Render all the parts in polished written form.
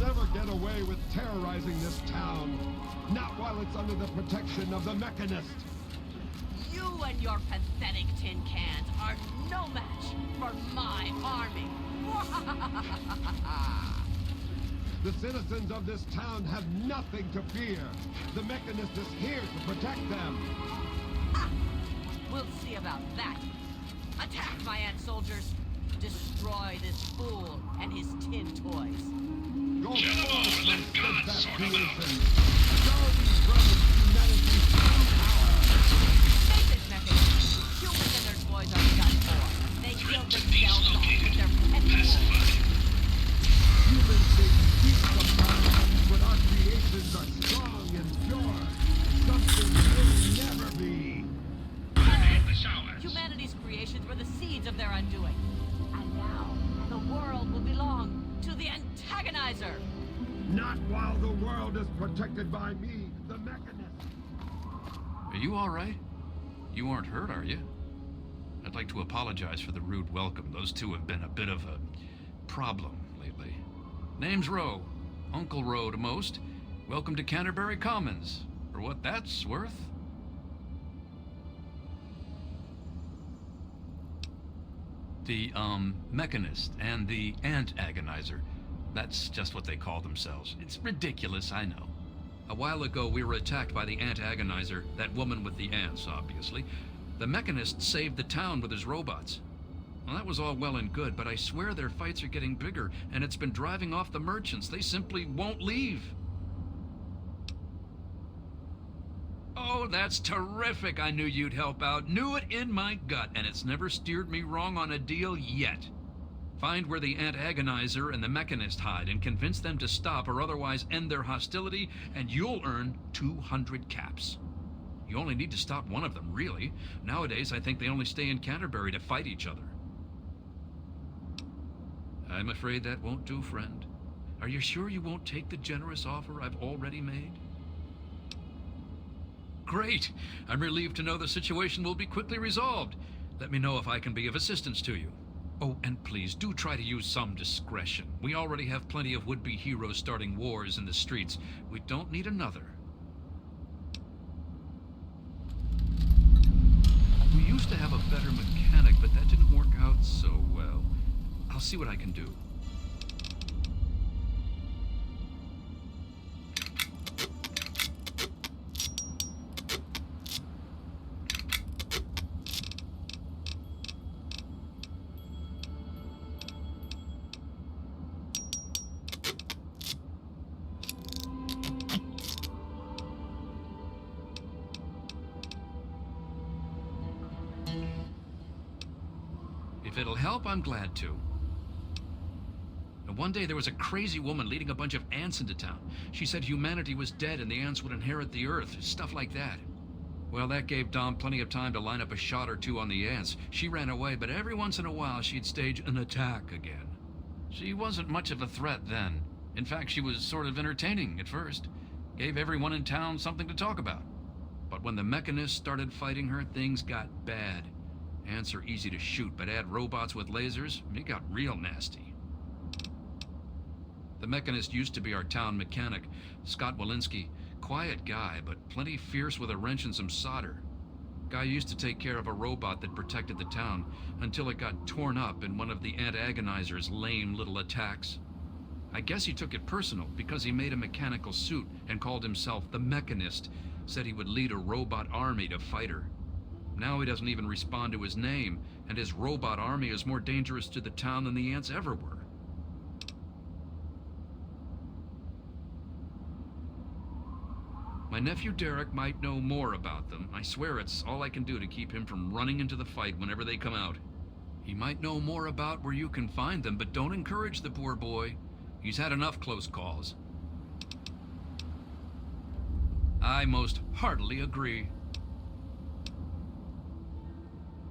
never get away with terrorizing this town. Not while it's under the protection of the Mechanist. You and your pathetic tin cans are no match for my army. The citizens of this town have nothing to fear. The Mechanist is here to protect them. Ha! We'll see about that. Attack, my ant soldiers. Destroy this fool and his tin toys. Go forth, my steadfast creation. Show these brothers humanity's true power. Face it, Mechanist. Humans and their toys are done for. They killed themselves off with their pet wolves. Humans may be weak sometimes, but our creations are strong and pure. Something will never be. Humanity's creations were the seeds of their undoing. And now, the world will belong to the antagonizer. Not while the world is protected by me, the Mechanist. Are you all right? You aren't hurt, are you? I'd like to apologize for the rude welcome. Those two have been a bit of a problem lately. Name's Rowe. Uncle Rowe to most. Welcome to Canterbury Commons. For what that's worth. The, Mechanist and the Ant-Agonizer. That's just what they call themselves. It's ridiculous, I know. A while ago, we were attacked by the Ant-Agonizer, that woman with the ants, obviously. The Mechanist saved the town with his robots. Well, that was all well and good, but I swear their fights are getting bigger, and it's been driving off the merchants. They simply won't leave. Oh, that's terrific. I knew you'd help out. Knew it in my gut, and it's never steered me wrong on a deal yet. Find where the Ant-Agonizer and the Mechanist hide and convince them to stop or otherwise end their hostility, and you'll earn 200 caps. You only need to stop one of them, really. Nowadays, I think they only stay in Canterbury to fight each other. I'm afraid that won't do, friend. Are you sure you won't take the generous offer I've already made? Great! I'm relieved to know the situation will be quickly resolved. Let me know if I can be of assistance to you. Oh, and please do try to use some discretion. We already have plenty of would-be heroes starting wars in the streets. We don't need another. We used to have a better mechanic, but that didn't work out so well. I'll see what I can do. If it'll help, I'm glad to. One day there was a crazy woman leading a bunch of ants into town. She said humanity was dead and the ants would inherit the earth, stuff like that. Well, that gave Dom plenty of time to line up a shot or two on the ants. She ran away, but every once in a while she'd stage an attack again. She wasn't much of a threat then. In fact, she was sort of entertaining at first. Gave everyone in town something to talk about. But when the Mechanists started fighting her, things got bad. Ants are easy to shoot, but add robots with lasers, it got real nasty. The Mechanist used to be our town mechanic, Scott Walensky. Quiet guy, but plenty fierce with a wrench and some solder. Guy used to take care of a robot that protected the town, until it got torn up in one of the Ant-Agonizer's lame little attacks. I guess he took it personal, because he made a mechanical suit and called himself the Mechanist, said he would lead a robot army to fight her. Now he doesn't even respond to his name, and his robot army is more dangerous to the town than the ants ever were. My nephew Derek might know more about them. I swear it's all I can do to keep him from running into the fight whenever they come out. He might know more about where you can find them, but don't encourage the poor boy. He's had enough close calls. I most heartily agree.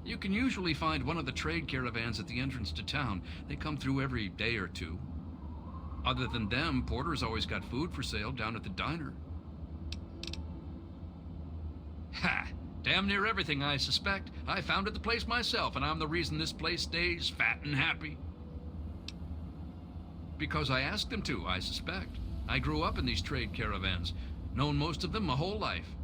You can usually find one of the trade caravans at the entrance to town. They come through every day or two. Other than them, Porter's always got food for sale down at the diner. Ha! Damn near everything, I suspect. I founded the place myself, and I'm the reason this place stays fat and happy. Because I asked them to, I suspect. I grew up in these trade caravans, known most of them my whole life.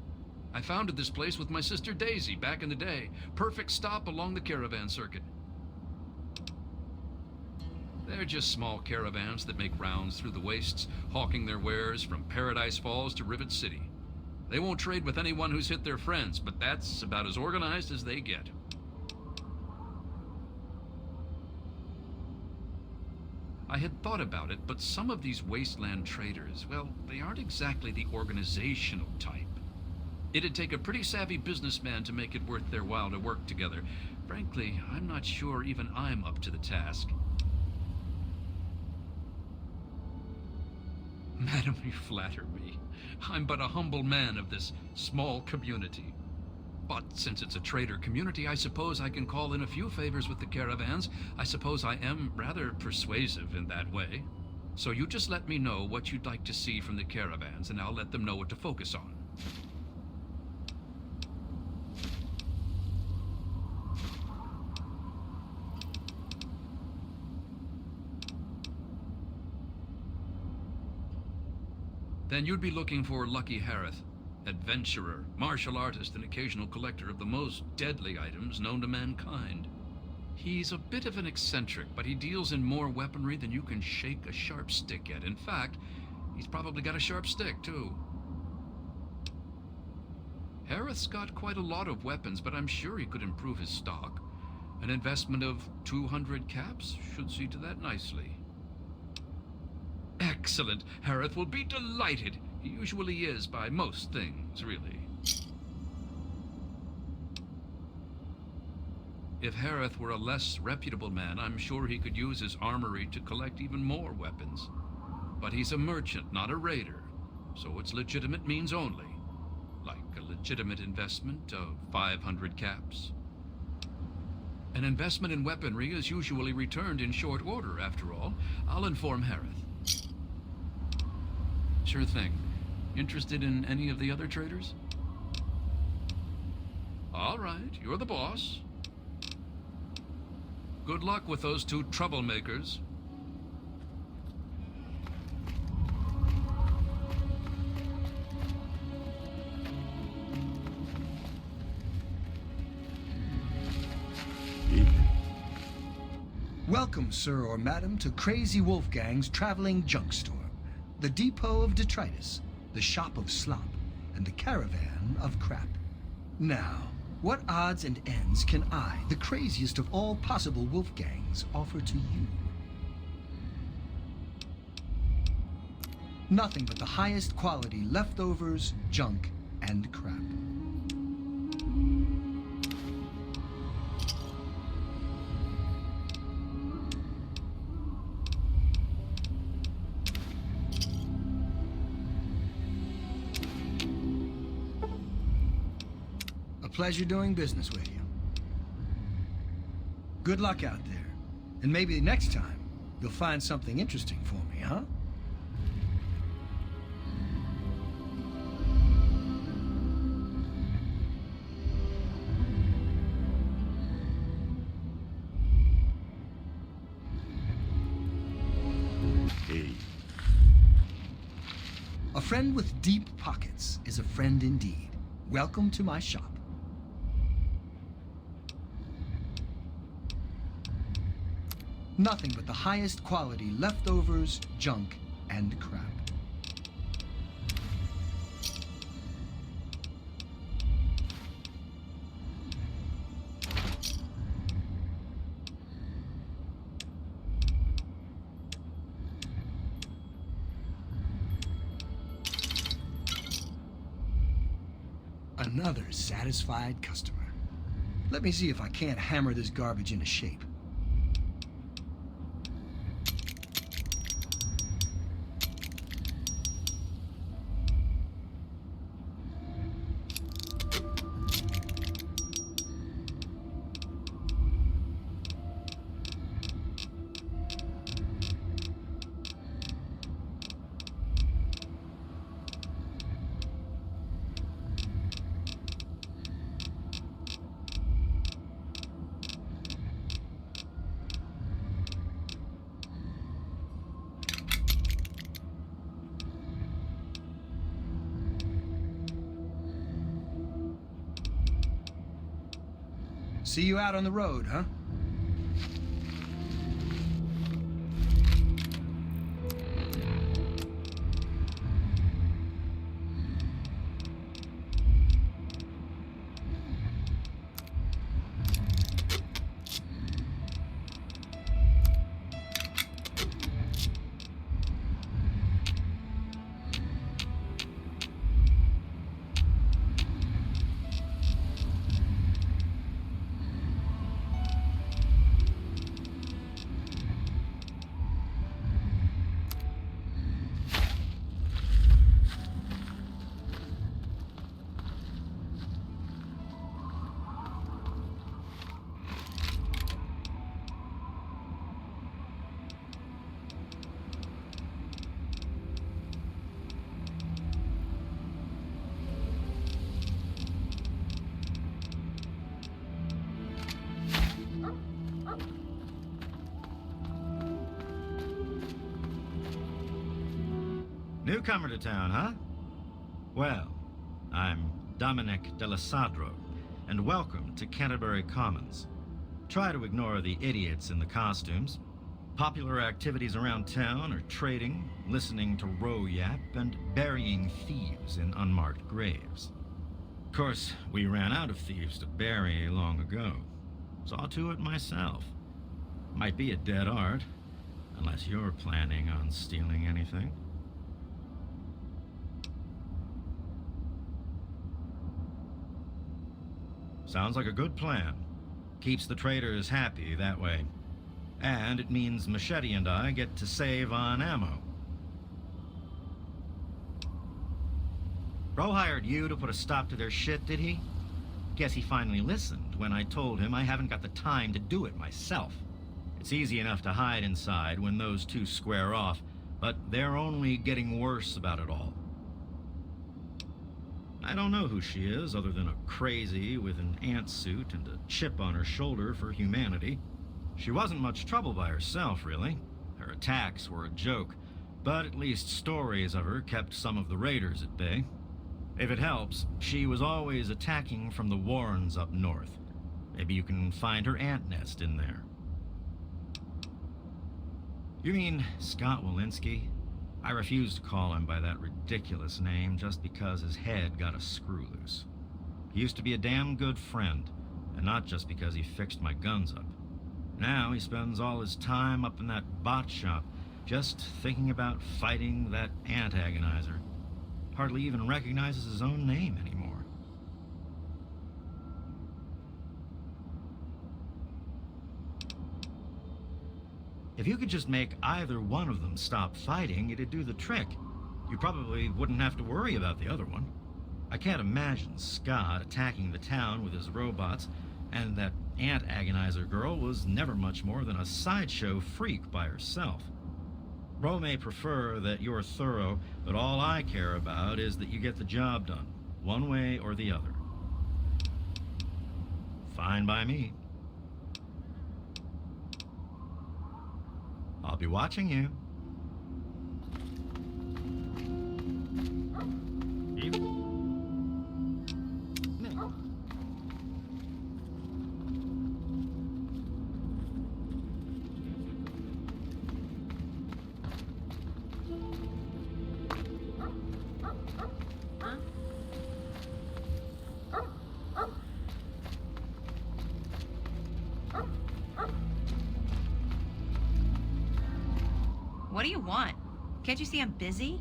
I founded this place with my sister Daisy back in the day. Perfect stop along the caravan circuit. They're just small caravans that make rounds through the wastes, hawking their wares from Paradise Falls to Rivet City. They won't trade with anyone who's hit their friends, but that's about as organized as they get. I had thought about it, but some of these wasteland traders, well, they aren't exactly the organizational type. It'd take a pretty savvy businessman to make it worth their while to work together. Frankly, I'm not sure even I'm up to the task. Madam, you flatter me. I'm but a humble man of this small community. But since it's a trader community, I suppose I can call in a few favors with the caravans. I suppose I am rather persuasive in that way. So you just let me know what you'd like to see from the caravans, and I'll let them know what to focus on. Then you'd be looking for Lucky Harith, adventurer, martial artist, and occasional collector of the most deadly items known to mankind. He's a bit of an eccentric, but he deals in more weaponry than you can shake a sharp stick at. In fact, he's probably got a sharp stick, too. Harith's got quite a lot of weapons, but I'm sure he could improve his stock. An investment of 200 caps should see to that nicely. Excellent. Harith will be delighted. He usually is by most things, really. If Harith were a less reputable man, I'm sure he could use his armory to collect even more weapons. But he's a merchant, not a raider, so it's legitimate means only. Like a legitimate investment of 500 caps. An investment in weaponry is usually returned in short order, after all. I'll inform Harith. Sure thing. Interested in any of the other traders? All right, you're the boss. Good luck with those two troublemakers. Welcome, sir or madam, to Crazy Wolfgang's traveling junk store. The depot of detritus, the shop of slop, and the caravan of crap. Now, what odds and ends can I, the craziest of all possible Wolfgangs, offer to you? Nothing but the highest quality leftovers, junk, and crap. Pleasure doing business with you. Good luck out there. And maybe next time, you'll find something interesting for me, huh? Hey. A friend with deep pockets is a friend indeed. Welcome to my shop. Nothing but the highest quality leftovers, junk, and crap. Another satisfied customer. Let me see if I can't hammer this garbage into shape. See you out on the road, huh? Newcomer to town, huh? Well, I'm Dominic Delasadro, and welcome to Canterbury Commons. Try to ignore the idiots in the costumes. Popular activities around town are trading, listening to row yap, and burying thieves in unmarked graves. Of course, we ran out of thieves to bury long ago. Saw to it myself. Might be a dead art, unless you're planning on stealing anything. Sounds like a good plan. Keeps the traders happy that way. And it means Machete and I get to save on ammo. Bro hired you to put a stop to their shit, did he? Guess he finally listened when I told him I haven't got the time to do it myself. It's easy enough to hide inside when those two square off, but they're only getting worse about it all. I don't know who she is, other than a crazy with an ant suit and a chip on her shoulder for humanity. She wasn't much trouble by herself, really. Her attacks were a joke, but at least stories of her kept some of the raiders at bay. If it helps, she was always attacking from the warrens up north. Maybe you can find her ant nest in there. You mean Scott Walensky? I refuse to call him by that ridiculous name just because his head got a screw loose. He used to be a damn good friend, and not just because he fixed my guns up. Now he spends all his time up in that bot shop, just thinking about fighting that ant agonizer. Hardly even recognizes his own name anymore. If you could just make either one of them stop fighting, it'd do the trick. You probably wouldn't have to worry about the other one. I can't imagine Scott attacking the town with his robots, and that ant agonizer girl was never much more than a sideshow freak by herself. Ro may prefer that you're thorough, but all I care about is that you get the job done, one way or the other. Fine by me. I'll be watching you. What do you want? Can't you see I'm busy?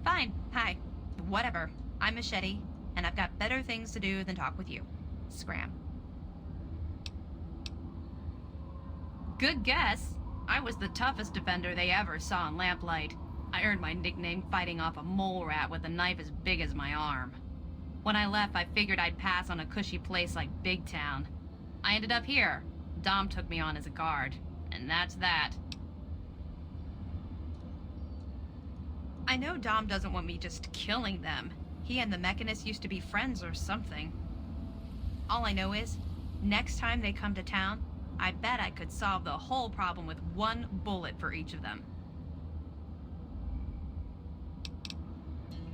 Fine. Hi. Whatever. I'm Machete, and I've got better things to do than talk with you. Scram. Good guess. I was the toughest defender they ever saw in Lamplight. I earned my nickname fighting off a mole rat with a knife as big as my arm. When I left, I figured I'd pass on a cushy place like Big Town. I ended up here. Dom took me on as a guard, and that's that. I know Dom doesn't want me just killing them. He and the Mechanist used to be friends or something. All I know is, next time they come to town, I bet I could solve the whole problem with one bullet for each of them.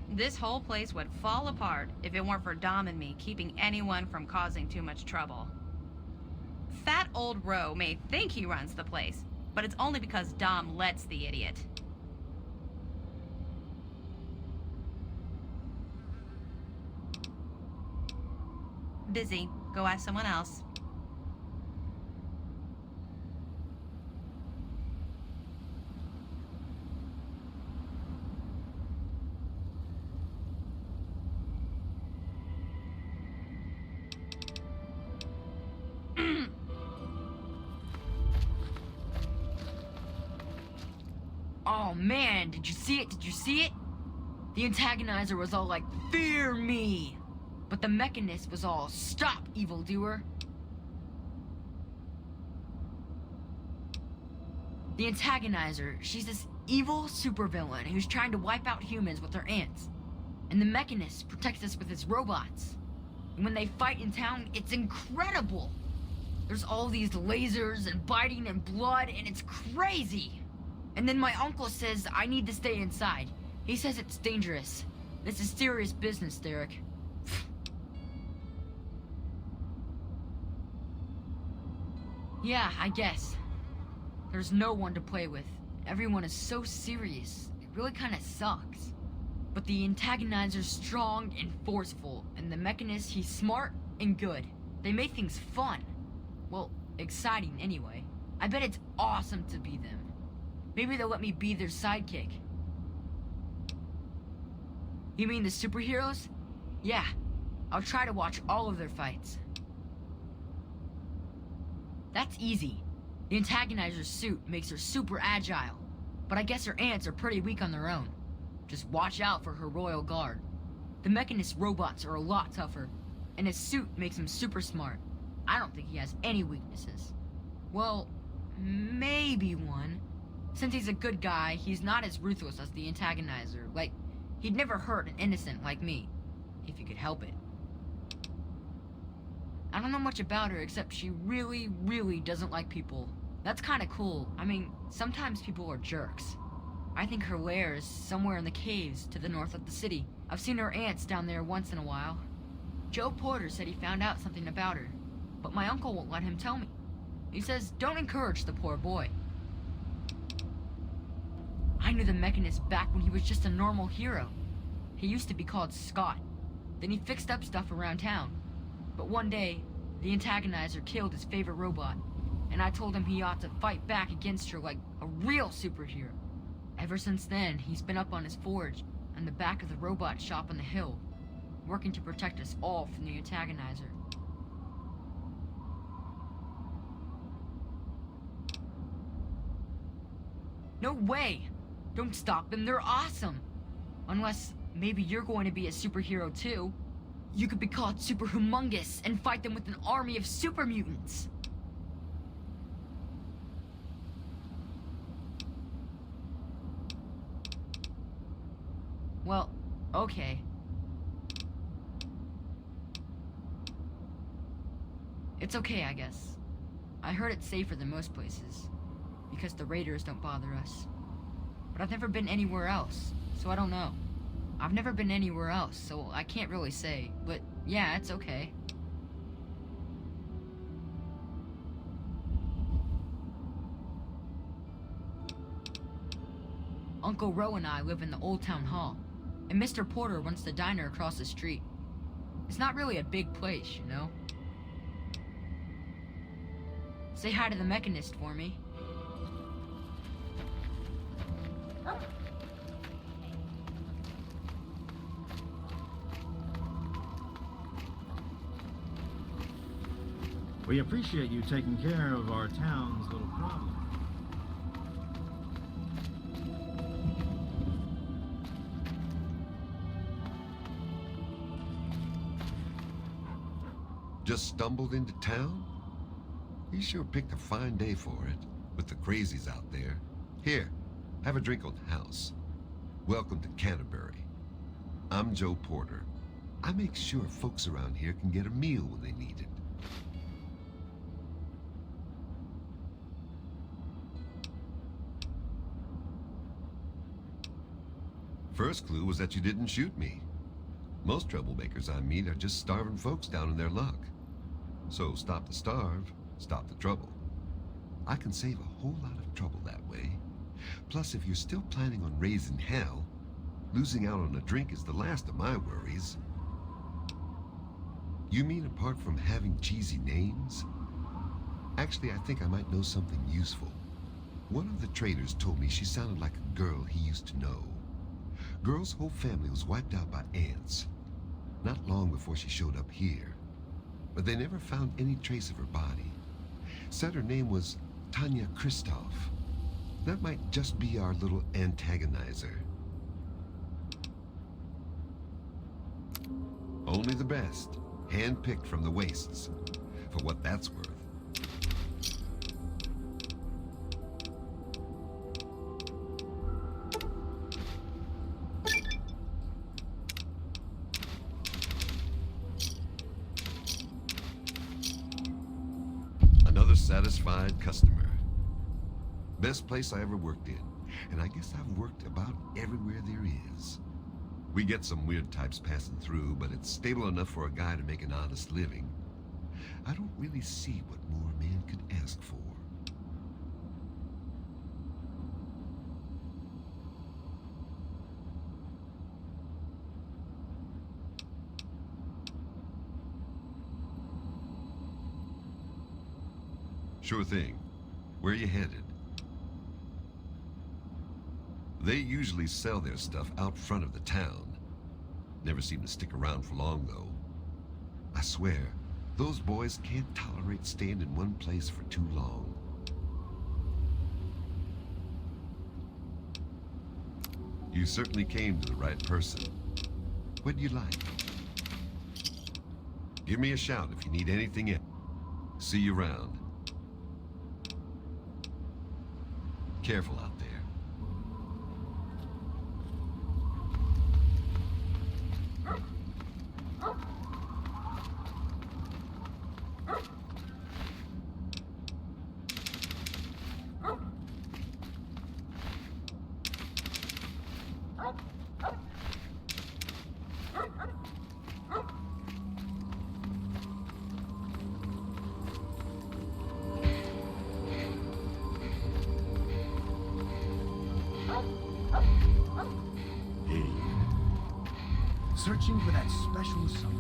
This whole place would fall apart if it weren't for Dom and me keeping anyone from causing too much trouble. Fat old Ro may think he runs the place, but it's only because Dom lets the idiot. Busy. Go ask someone else. Oh man, did you see it? Did you see it? The antagonizer was all like, "Fear me!" But the mechanist was all, "Stop, evildoer!" The antagonizer, she's this evil supervillain who's trying to wipe out humans with her ants. And the mechanist protects us with his robots. And when they fight in town, it's incredible! There's all these lasers and biting and blood, and it's crazy! And then my uncle says I need to stay inside. He says it's dangerous. This is serious business, Derek. Yeah, I guess. There's no one to play with. Everyone is so serious. It really kinda sucks. But the antagonizer's strong and forceful, and the mechanist, he's smart and good. They make things fun. Well, exciting anyway. I bet it's awesome to be them. Maybe they'll let me be their sidekick. You mean the superheroes? Yeah, I'll try to watch all of their fights. That's easy. The antagonizer's suit makes her super agile, but I guess her ants are pretty weak on their own. Just watch out for her royal guard. The mechanist robots are a lot tougher, and his suit makes him super smart. I don't think he has any weaknesses. Well, maybe one. Since he's a good guy, he's not as ruthless as the antagonizer. Like, he'd never hurt an innocent like me, if he could help it. I don't know much about her except she really, really doesn't like people. That's kinda cool. I mean, sometimes people are jerks. I think her lair is somewhere in the caves to the north of the city. I've seen her ants down there once in a while. Joe Porter said he found out something about her, but my uncle won't let him tell me. He says, don't encourage the poor boy. I knew the mechanist back when he was just a normal hero. He used to be called Scott. Then he fixed up stuff around town. But one day, the antagonizer killed his favorite robot, and I told him he ought to fight back against her like a real superhero. Ever since then, he's been up on his forge and the back of the robot shop on the hill, working to protect us all from the antagonizer. No way! Don't stop them, they're awesome! Unless maybe you're going to be a superhero too. You could be called Super Humongous and fight them with an army of super mutants. Well, okay. It's okay, I guess. I heard it's safer than most places, because the raiders don't bother us. But I've never been anywhere else, so I don't know. I've never been anywhere else, so I can't really say, but yeah, it's okay. Uncle Ro and I live in the Old Town Hall, and Mr. Porter runs the diner across the street. It's not really a big place, you know? Say hi to the mechanist for me. We appreciate you taking care of our town's little problem. Just stumbled into town? You sure picked a fine day for it, with the crazies out there. Here, have a drink on the house. Welcome to Canterbury. I'm Joe Porter. I make sure folks around here can get a meal when they need it. First clue was that you didn't shoot me. Most troublemakers I meet are just starving folks down in their luck. So stop the starve, stop the trouble. I can save a whole lot of trouble that way. Plus, if you're still planning on raising hell, losing out on a drink is the last of my worries. You mean apart from having cheesy names? Actually, I think I might know something useful. One of the traders told me she sounded like a girl he used to know. Girl's whole family was wiped out by ants. Not long before she showed up here. But they never found any trace of her body. Said her name was Tanya Kristoff. That might just be our little antagonizer. Only the best, hand-picked from the wastes, for what that's worth. Another satisfied customer. Best place I ever worked in, and I guess I've worked about everywhere there is. We get some weird types passing through, but it's stable enough for a guy to make an honest living. I don't really see what more a man could ask for. Sure thing. Where you headed? They usually sell their stuff out front of the town. Never seem to stick around for long, though. I swear, those boys can't tolerate staying in one place for too long. You certainly came to the right person. What'd you like? Give me a shout if you need anything else. See you around. Careful out there. Searching for that special something.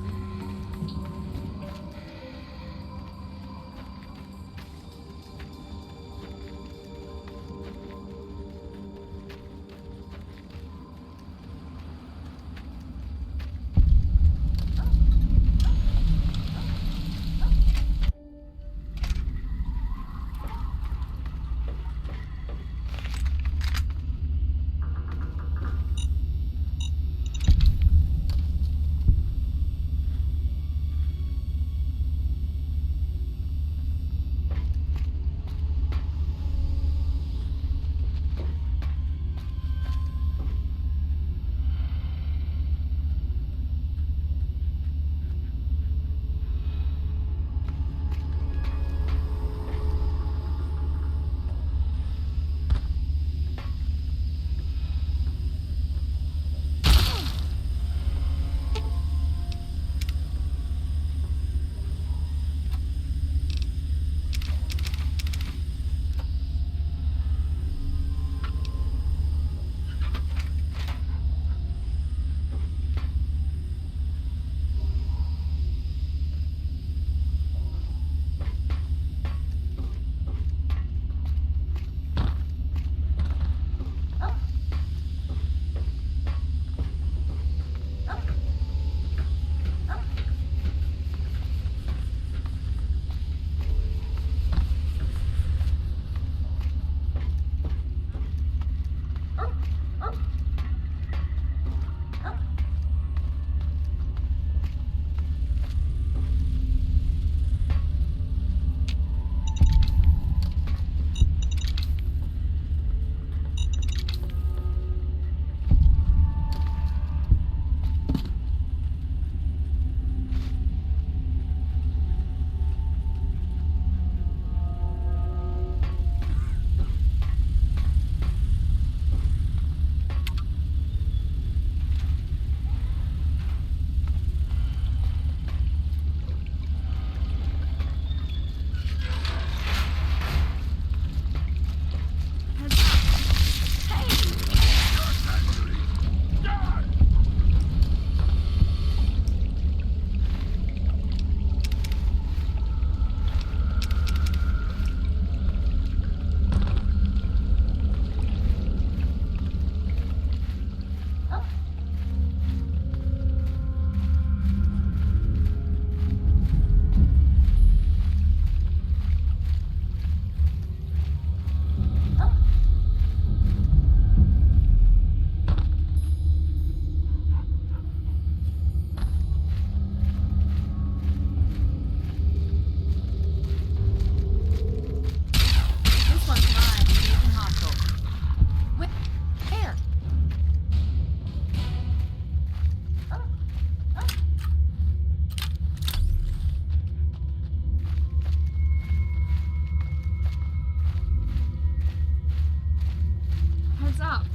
Hands up.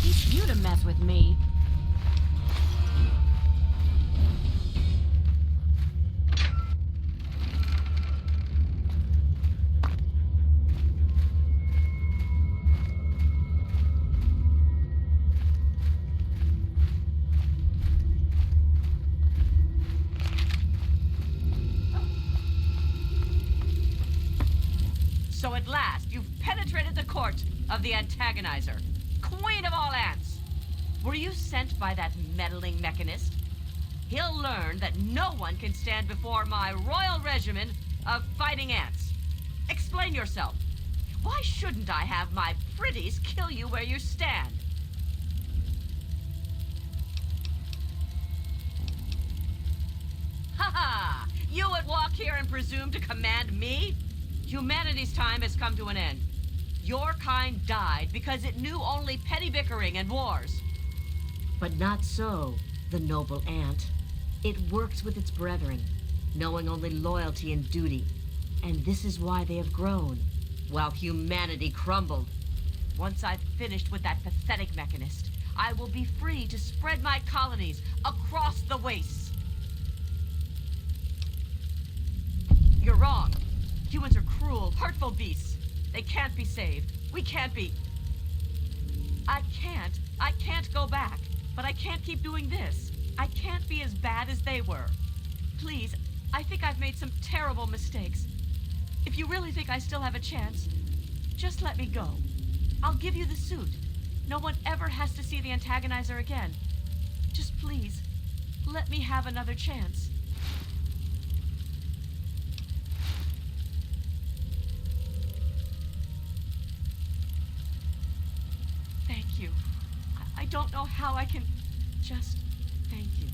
Teach you to mess with me. So at last, you've penetrated the court of the antagonizer, queen of all ants. Were you sent by that meddling mechanist? He'll learn that no one can stand before my royal regimen of fighting ants. Explain yourself. Why shouldn't I have my pretties kill you where you stand? Ha ha! You would walk here and presume to command me? Humanity's time has come to an end. Your kind died because it knew only petty bickering and wars. But not so, the noble ant. It works with its brethren, knowing only loyalty and duty. And this is why they have grown, while humanity crumbled. Once I've finished with that pathetic mechanist, I will be free to spread my colonies across the wastes. You're wrong. Humans are cruel, hurtful beasts. They can't be saved. We can't be. I can't go back. But I can't keep doing this. I can't be as bad as they were. Please, I think I've made some terrible mistakes. If you really think I still have a chance, just let me go. I'll give you the suit. No one ever has to see the antagonizer again. Just please, let me have another chance. Thank you. I don't know how I can just thank you.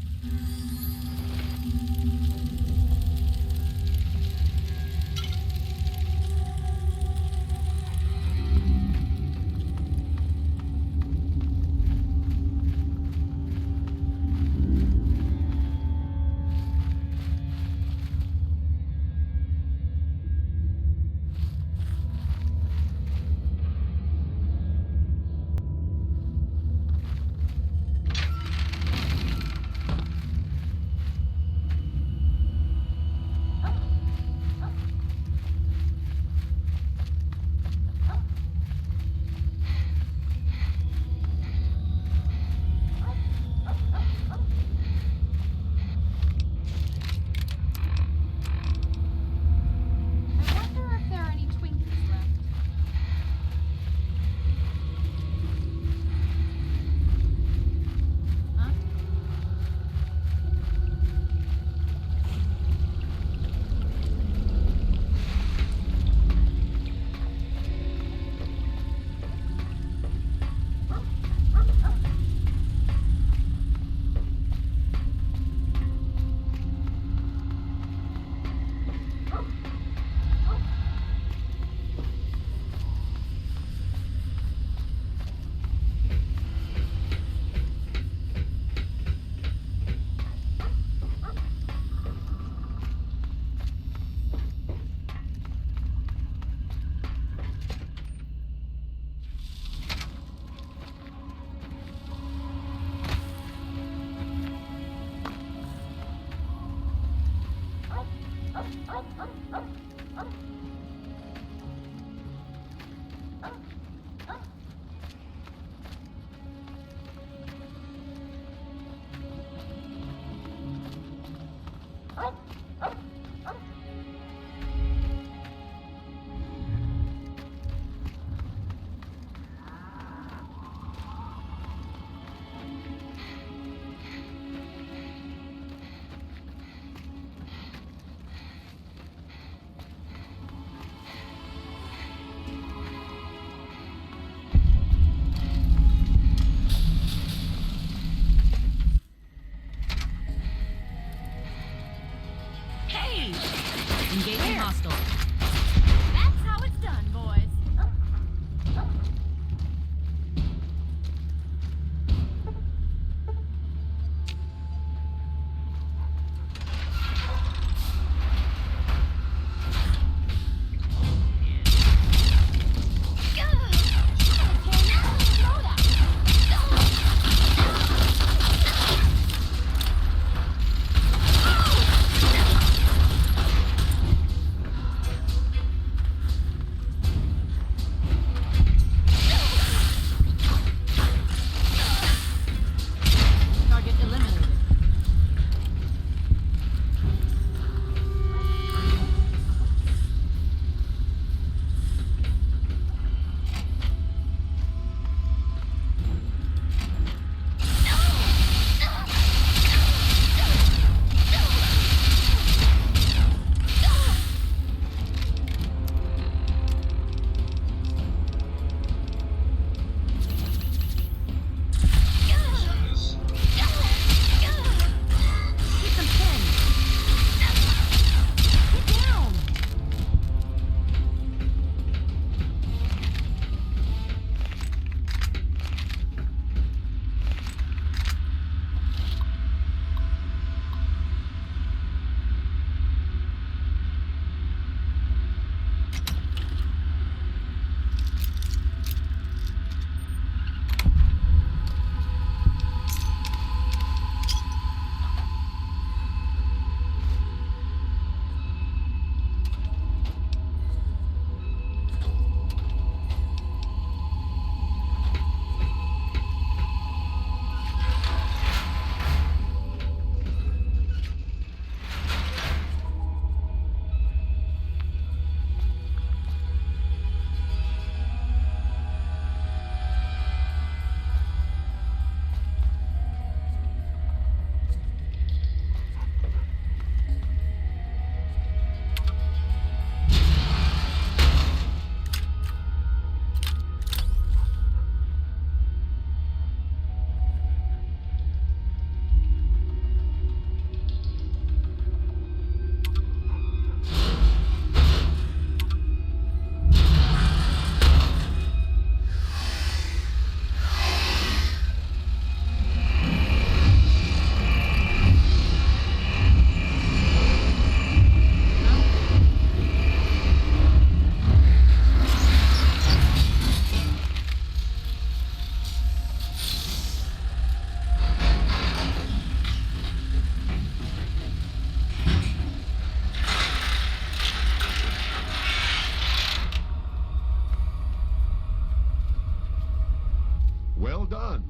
Well done.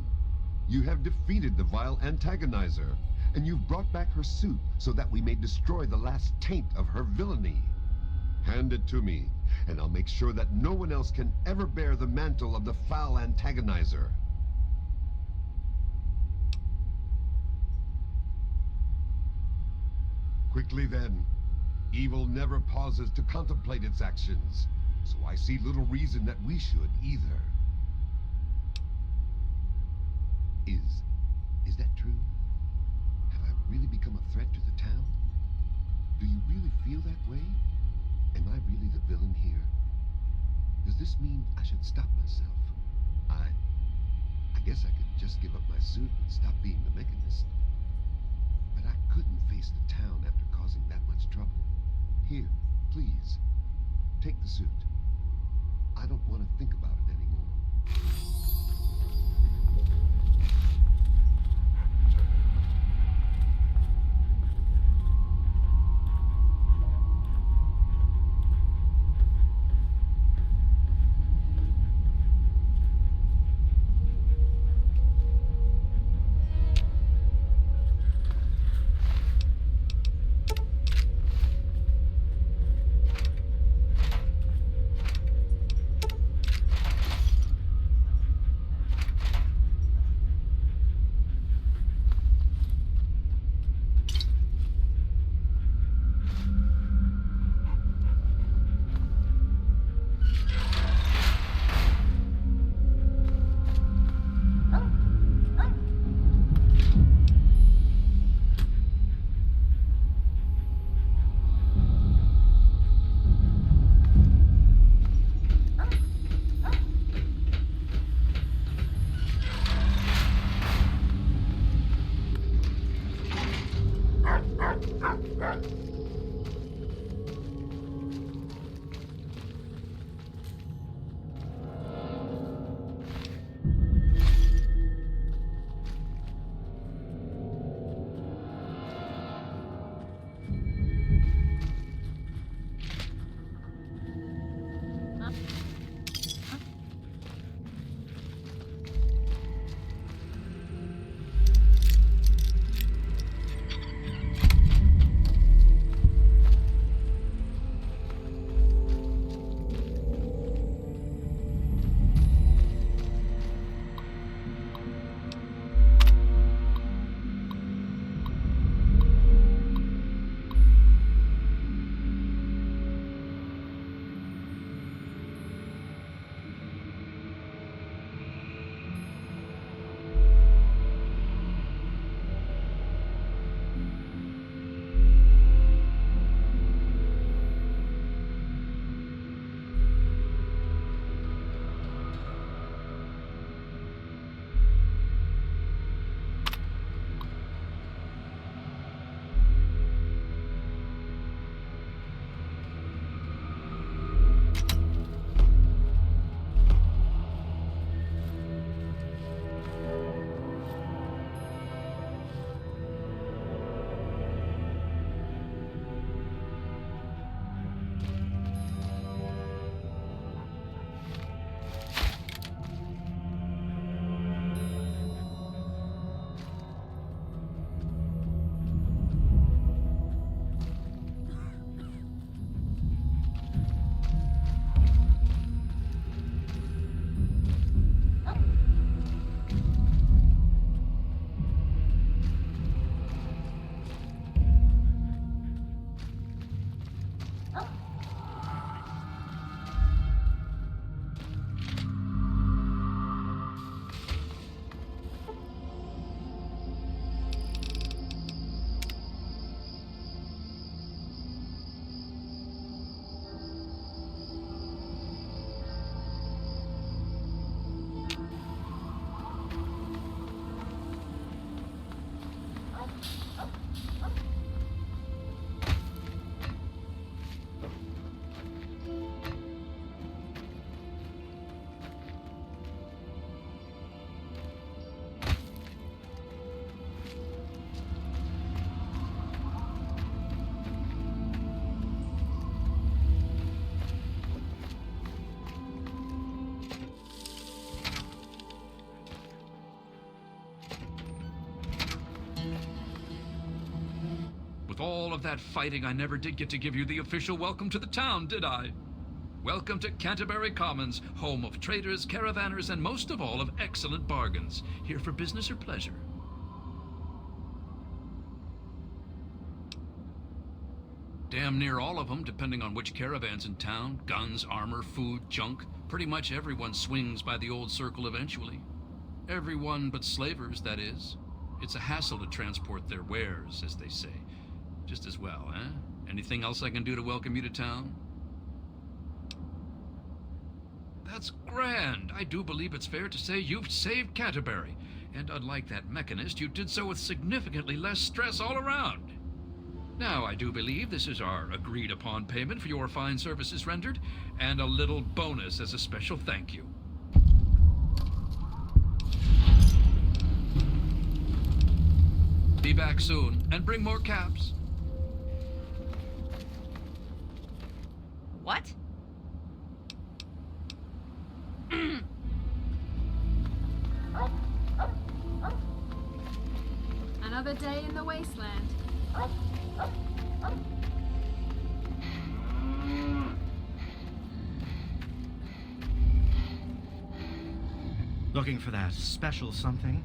You have defeated the vile antagonizer, and you've brought back her suit so that we may destroy the last taint of her villainy. Hand it to me, and I'll make sure that no one else can ever bear the mantle of the foul antagonizer. Quickly then. Evil never pauses to contemplate its actions, so I see little reason that we should either. Is that true? Have I really become a threat to the town? Do you really feel that way? Am I really the villain here? Does this mean I should stop myself? I guess I could just give up my suit and stop being the mechanist. But I couldn't face the town after causing that much trouble. Here, please, take the suit. I don't want to think about it anymore. of that fighting, I never did get to give you the official welcome to the town, did I? Welcome to Canterbury Commons, home of traders, caravanners, and most of all of excellent bargains. Here for business or pleasure? Damn near all of them, depending on which caravan's in town. Guns, armor, food, junk. Pretty much everyone swings by the old circle eventually. Everyone but slavers, that is. It's a hassle to transport their wares, as they say. Just as well, eh? Anything else I can do to welcome you to town? That's grand. I do believe it's fair to say you've saved Canterbury. And unlike that mechanist, you did so with significantly less stress all around. Now, I do believe this is our agreed-upon payment for your fine services rendered, and a little bonus as a special thank you. Be back soon, and bring more caps. What? Another day in the wasteland. Looking for that special something?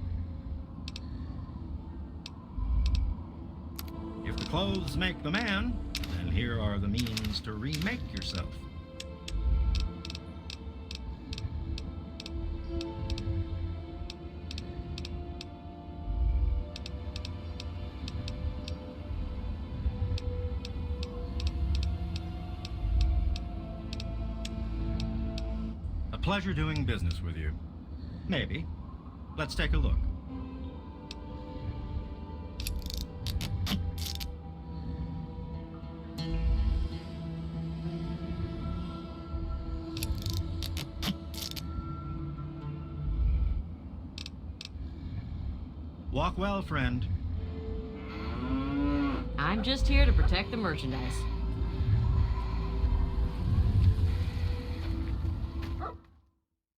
If the clothes make the man, then here are the means to remake yourself. A pleasure doing business with you. Maybe. Let's take a look. Walk well, friend. I'm just here to protect the merchandise.